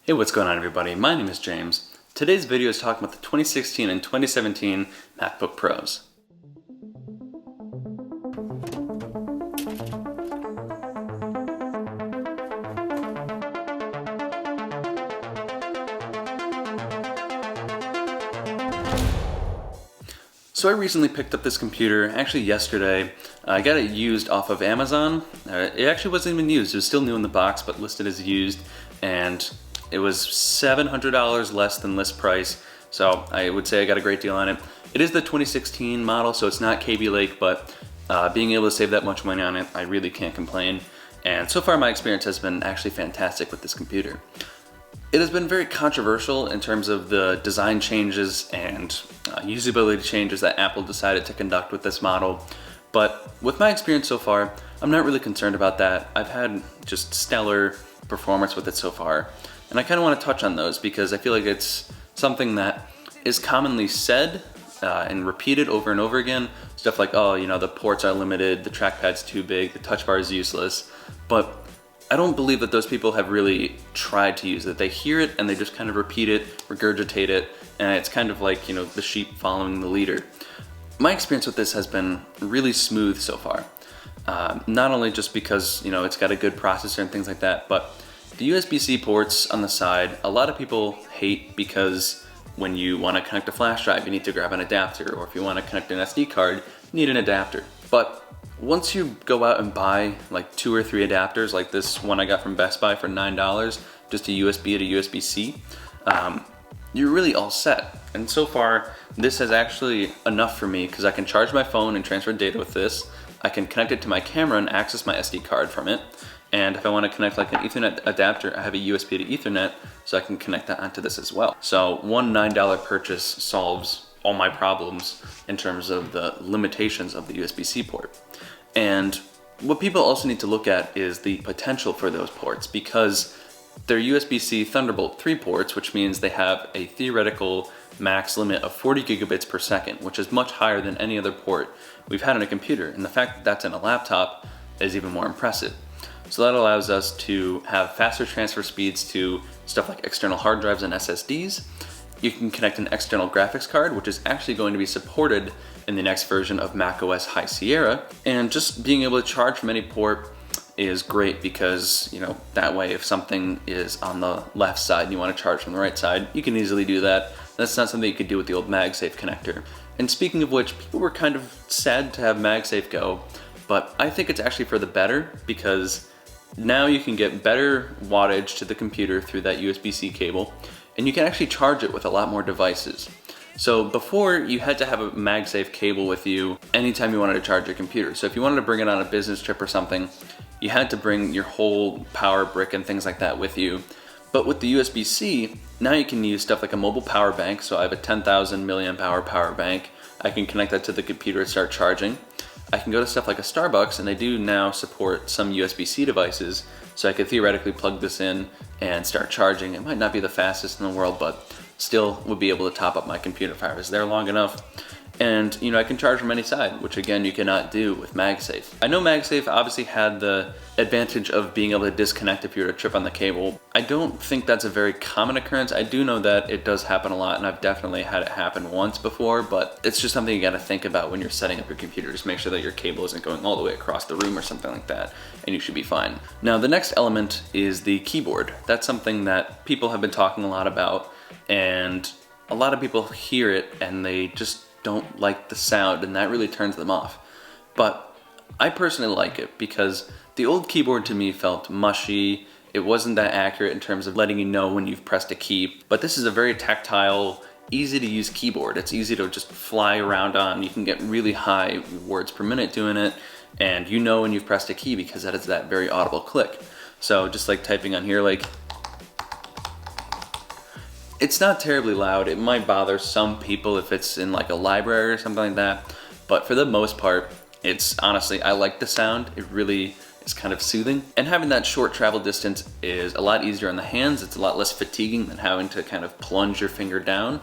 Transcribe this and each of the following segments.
Hey, what's going on everybody? My name is James. Today's video is talking about the 2016 and 2017 MacBook Pros. So I recently picked up this computer, actually yesterday. I got it used off of Amazon. It actually wasn't even used, it was still new in the box, but listed as used, and it was $700 less than list price, so I would say I got a great deal on it. It is the 2016 model, so it's not Kaby Lake, but being able to save that much money on it, I really can't complain. And so far my experience has been actually fantastic with this computer. It has been very controversial in terms of the design changes and usability changes that Apple decided to conduct with this model. But with my experience so far, I'm not really concerned about that. I've had just stellar performance with it so far. And I kind of want to touch on those because I feel like it's something that is commonly said and repeated over and over again. Stuff like, oh, you know, the ports are limited, the trackpad's too big, the touch bar is useless. But I don't believe that those people have really tried to use it. They hear it and they just kind of repeat it, regurgitate it, and it's kind of like, you know, the sheep following the leader. My experience with this has been really smooth so far. Not only just because, you know, it's got a good processor and things like that, but the USB-C ports on the side, a lot of people hate because when you want to connect a flash drive, you need to grab an adapter, or if you want to connect an SD card, you need an adapter. But once you go out and buy like 2 or 3 adapters, like this one I got from Best Buy for $9, just a USB to USB-C, you're really all set. And so far, this is actually enough for me because I can charge my phone and transfer data with this. I can connect it to my camera and access my SD card from it. And if I want to connect like an Ethernet adapter, I have a USB to Ethernet, so I can connect that onto this as well. So one $9 purchase solves all my problems in terms of the limitations of the USB-C port. And what people also need to look at is the potential for those ports, because they're USB-C Thunderbolt 3 ports, which means they have a theoretical max limit of 40 gigabits per second, which is much higher than any other port we've had on a computer. And the fact that that's in a laptop is even more impressive. So that allows us to have faster transfer speeds to stuff like external hard drives and SSDs. You can connect an external graphics card, which is actually going to be supported in the next version of macOS High Sierra. And just being able to charge from any port is great because, you know, that way if something is on the left side and you want to charge from the right side, you can easily do that. That's not something you could do with the old MagSafe connector. And speaking of which, people were kind of sad to have MagSafe go, but I think it's actually for the better because now you can get better wattage to the computer through that USB-C cable, and you can actually charge it with a lot more devices. So before, you had to have a MagSafe cable with you anytime you wanted to charge your computer. So if you wanted to bring it on a business trip or something, you had to bring your whole power brick and things like that with you. But with the USB-C, now you can use stuff like a mobile power bank. So I have a 10,000 milliamp hour power bank. I can connect that to the computer and start charging. I can go to stuff like a Starbucks, and they do now support some USB-C devices, so I could theoretically plug this in and start charging. It might not be the fastest in the world, but still would be able to top up my computer if I was there long enough. And, you know, I can charge from any side, which again, you cannot do with MagSafe. I know MagSafe obviously had the advantage of being able to disconnect if you were to trip on the cable. I don't think that's a very common occurrence. I do know that it does happen a lot, and I've definitely had it happen once before, but it's just something you gotta think about when you're setting up your computer. Just make sure that your cable isn't going all the way across the room or something like that, and you should be fine. Now, the next element is the keyboard. That's something that people have been talking a lot about, and a lot of people hear it and they just don't like the sound, and that really turns them off. But I personally like it because the old keyboard to me felt mushy. It wasn't that accurate in terms of letting you know when you've pressed a key. But this is a very tactile, easy to use keyboard. It's easy to just fly around on. You can get really high words per minute doing it, and you know when you've pressed a key because that is that very audible click. So just like typing on here, like, it's not terribly loud. It might bother some people if it's in like a library or something like that, but for the most part, it's honestly, I like the sound. It really is kind of soothing. And having that short travel distance is a lot easier on the hands. It's a lot less fatiguing than having to kind of plunge your finger down.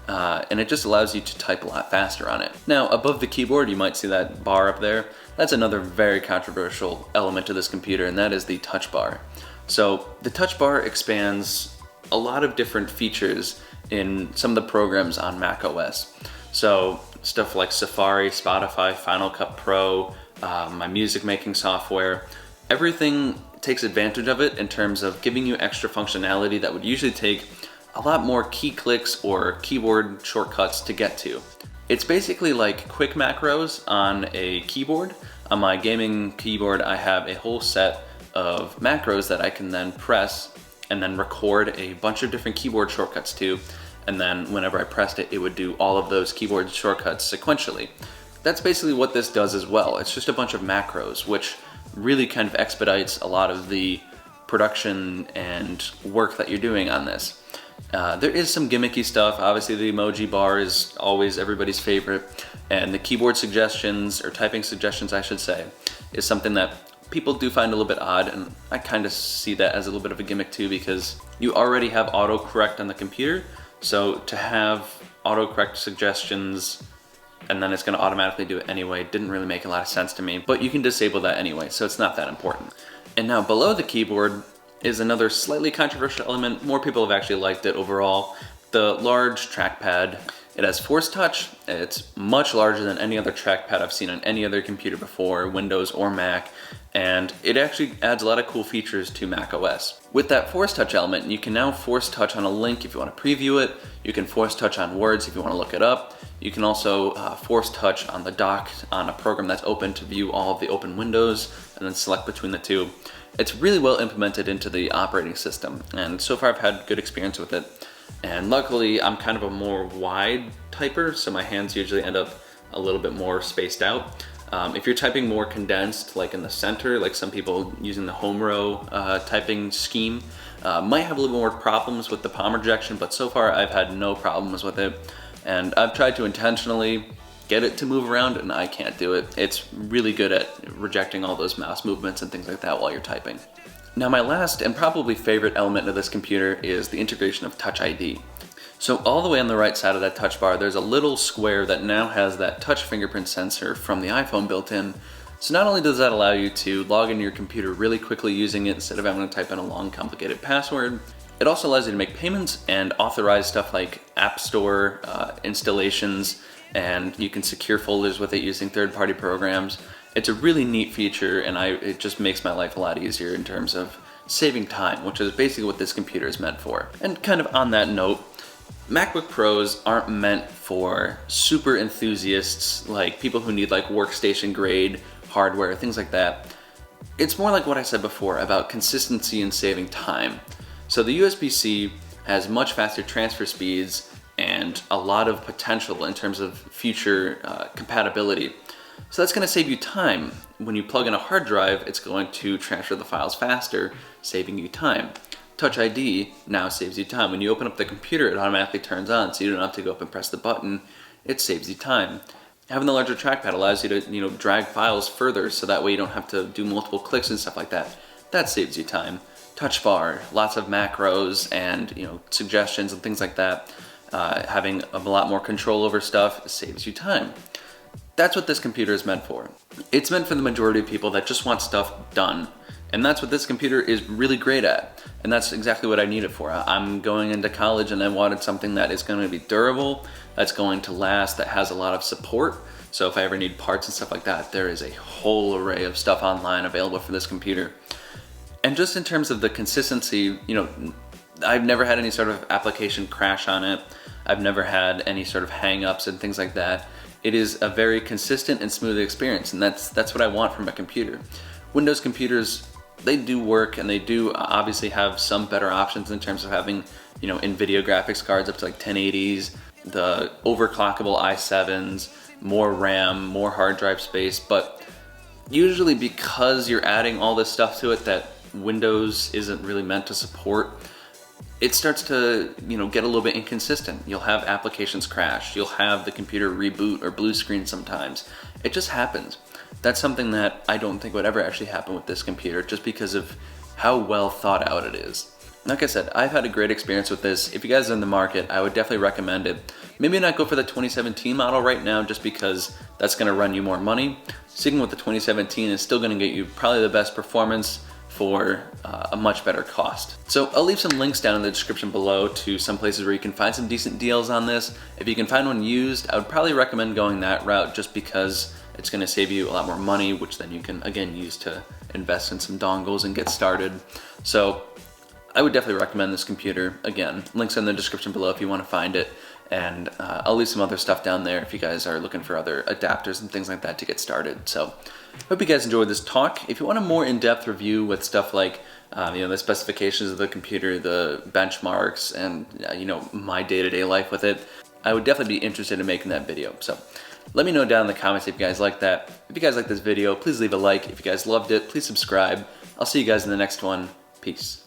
And it just allows you to type a lot faster on it. Now, above the keyboard, you might see that bar up there. That's another very controversial element to this computer, and that is the touch bar. So the touch bar expands a lot of different features in some of the programs on Mac OS. So stuff like Safari, Spotify, Final Cut Pro, my music making software, everything takes advantage of it in terms of giving you extra functionality that would usually take a lot more key clicks or keyboard shortcuts to get to. It's basically like quick macros on a keyboard. On my gaming keyboard, I have a whole set of macros that I can then press and then record a bunch of different keyboard shortcuts to, and then whenever I pressed it, it would do all of those keyboard shortcuts sequentially. That's basically what this does as well. It's just a bunch of macros, which really kind of expedites a lot of the production and work that you're doing on this. There is some gimmicky stuff. Obviously the emoji bar is always everybody's favorite, and the keyboard suggestions, or typing suggestions I should say, is something that people do find a little bit odd, and I kind of see that as a little bit of a gimmick too, because you already have autocorrect on the computer, so to have autocorrect suggestions and then it's going to automatically do it anyway didn't really make a lot of sense to me, but you can disable that anyway, so it's not that important. And now below the keyboard is another slightly controversial element. More people have actually liked it overall. The large trackpad. It has Force Touch. It's much larger than any other trackpad I've seen on any other computer before, Windows or Mac, and it actually adds a lot of cool features to Mac OS. With that Force Touch element, you can now Force Touch on a link if you want to preview it. You can Force Touch on words if you want to look it up. You can also Force Touch on the dock on a program that's open to view all of the open windows and then select between the two. It's really well implemented into the operating system, and so far I've had good experience with it. And luckily I'm kind of a more wide typer, so my hands usually end up a little bit more spaced out. If you're typing more condensed, like in the center, like some people using the home row typing scheme, might have a little more problems with the palm rejection, but so far I've had no problems with it. And I've tried to intentionally get it to move around, and I can't do it. It's really good at rejecting all those mouse movements and things like that while you're typing. Now my last and probably favorite element of this computer is the integration of Touch ID. So all the way on the right side of that touch bar, there's a little square that now has that touch fingerprint sensor from the iPhone built in. So not only does that allow you to log into your computer really quickly using it instead of having to type in a long complicated password, it also allows you to make payments and authorize stuff like App Store installations, and you can secure folders with it using third-party programs. It's a really neat feature, and it just makes my life a lot easier in terms of saving time, which is basically what this computer is meant for. And kind of on that note, MacBook Pros aren't meant for super enthusiasts, like people who need like workstation grade hardware, things like that. It's more like what I said before about consistency and saving time. So the USB-C has much faster transfer speeds and a lot of potential in terms of future compatibility. So that's going to save you time. When you plug in a hard drive, it's going to transfer the files faster, saving you time. Touch ID now saves you time. When you open up the computer, it automatically turns on, so you don't have to go up and press the button. It saves you time. Having the larger trackpad allows you to, drag files further, so that way you don't have to do multiple clicks and stuff like that. That saves you time. TouchBar, lots of macros and suggestions and things like that. Having a lot more control over stuff saves you time. That's what this computer is meant for. It's meant for the majority of people that just want stuff done. And that's what this computer is really great at. And that's exactly what I need it for. I'm going into college and I wanted something that is going to be durable, that's going to last, that has a lot of support. So if I ever need parts and stuff like that, there is a whole array of stuff online available for this computer. And just in terms of the consistency, I've never had any sort of application crash on it. I've never had any sort of hang-ups and things like that. It is a very consistent and smooth experience, and that's what I want from a computer. Windows computers, they do work, and they do obviously have some better options in terms of having, NVIDIA graphics cards up to like 1080s, the overclockable i7s, more RAM, more hard drive space, but usually because you're adding all this stuff to it that Windows isn't really meant to support, it starts to, get a little bit inconsistent. You'll have applications crash. You'll have the computer reboot or blue screen sometimes. It just happens. That's something that I don't think would ever actually happen with this computer, just because of how well thought out it is. Like I said, I've had a great experience with this. If you guys are in the market, I would definitely recommend it. Maybe not go for the 2017 model right now, just because that's going to run you more money. Sticking with the 2017 is still going to get you probably the best performance, for a much better cost. So I'll leave some links down in the description below to some places where you can find some decent deals on this. If you can find one used, I would probably recommend going that route just because it's gonna save you a lot more money, which then you can again use to invest in some dongles and get started. So I would definitely recommend this computer. Again, links in the description below if you want to find it. And I'll leave some other stuff down there if you guys are looking for other adapters and things like that to get started. So hope you guys enjoyed this talk. If you want a more in-depth review with stuff like the specifications of the computer, the benchmarks, and my day-to-day life with it, I would definitely be interested in making that video. So let me know down in the comments if you guys like that. If you guys like this video, please leave a like. If you guys loved it, please subscribe. I'll see you guys in the next one. Peace.